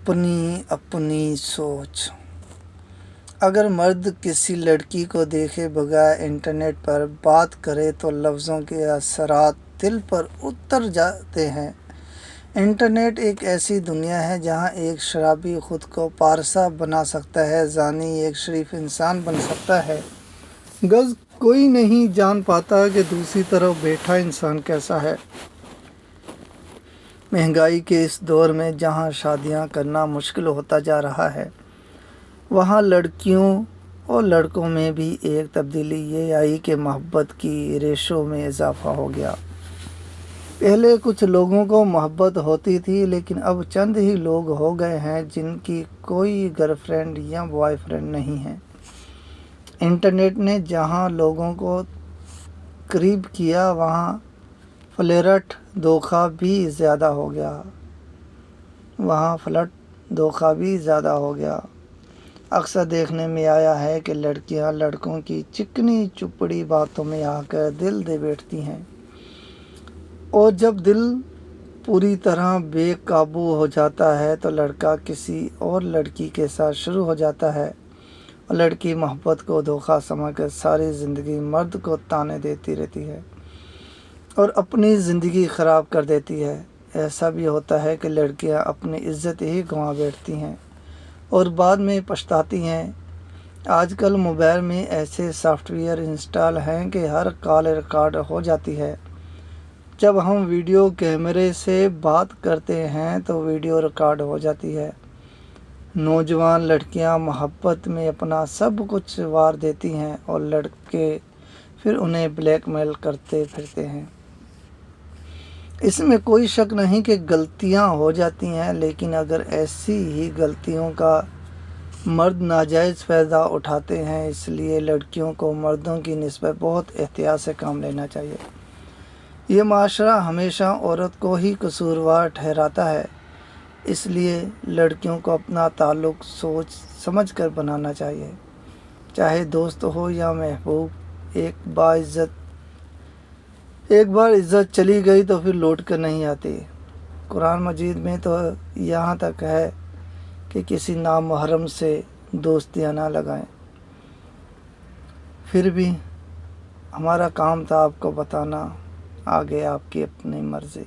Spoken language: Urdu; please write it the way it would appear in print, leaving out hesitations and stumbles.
اپنی اپنی سوچ۔ اگر مرد کسی لڑکی کو دیکھے بغیر انٹرنیٹ پر بات کرے تو لفظوں کے اثرات دل پر اتر جاتے ہیں۔ انٹرنیٹ ایک ایسی دنیا ہے جہاں ایک شرابی خود کو پارسا بنا سکتا ہے، زانی ایک شریف انسان بن سکتا ہے۔ غرض کوئی نہیں جان پاتا کہ دوسری طرف بیٹھا انسان کیسا ہے۔ مہنگائی کے اس دور میں جہاں شادیاں کرنا مشکل ہوتا جا رہا ہے، وہاں لڑکیوں اور لڑکوں میں بھی ایک تبدیلی یہ آئی کہ محبت کی ریشوں میں اضافہ ہو گیا۔ پہلے کچھ لوگوں کو محبت ہوتی تھی، لیکن اب چند ہی لوگ ہو گئے ہیں جن کی کوئی گرل فرینڈ یا بوائے فرینڈ نہیں ہے۔ انٹرنیٹ نے جہاں لوگوں کو قریب کیا، وہاں فلیرٹ دھوکہ بھی زیادہ ہو گیا۔ اکثر دیکھنے میں آیا ہے کہ لڑکیاں لڑکوں کی چکنی چپڑی باتوں میں آ کر دل دے بیٹھتی ہیں، اور جب دل پوری طرح بے قابو ہو جاتا ہے تو لڑکا کسی اور لڑکی کے ساتھ شروع ہو جاتا ہے، اور لڑکی محبت کو دھوکہ سمجھ کر ساری زندگی مرد کو تانے دیتی رہتی ہے اور اپنی زندگی خراب کر دیتی ہے۔ ایسا بھی ہوتا ہے کہ لڑکیاں اپنی عزت ہی گنوا بیٹھتی ہیں اور بعد میں پچھتاتی ہیں۔ آج کل موبائل میں ایسے سافٹ ویئر انسٹال ہیں کہ ہر کال ریکارڈ ہو جاتی ہے۔ جب ہم ویڈیو کیمرے سے بات کرتے ہیں تو ویڈیو ریکارڈ ہو جاتی ہے۔ نوجوان لڑکیاں محبت میں اپنا سب کچھ وار دیتی ہیں اور لڑکے پھر انہیں بلیک میل کرتے پھرتے ہیں۔ اس میں کوئی شک نہیں کہ غلطیاں ہو جاتی ہیں، لیکن اگر ایسی ہی غلطیوں کا مرد ناجائز فائدہ اٹھاتے ہیں، اس لیے لڑکیوں کو مردوں کی نسبت بہت احتیاط سے کام لینا چاہیے۔ یہ معاشرہ ہمیشہ عورت کو ہی قصوروار ٹھہراتا ہے، اس لیے لڑکیوں کو اپنا تعلق سوچ سمجھ کر بنانا چاہیے، چاہے دوست ہو یا محبوب۔ ایک بار عزت چلی گئی تو پھر لوٹ کر نہیں آتی۔ قرآن مجید میں تو یہاں تک ہے کہ کسی نامحرم سے دوستیاں نہ لگائیں۔ پھر بھی ہمارا کام تھا آپ کو بتانا، آگے آپ کی اپنی مرضی۔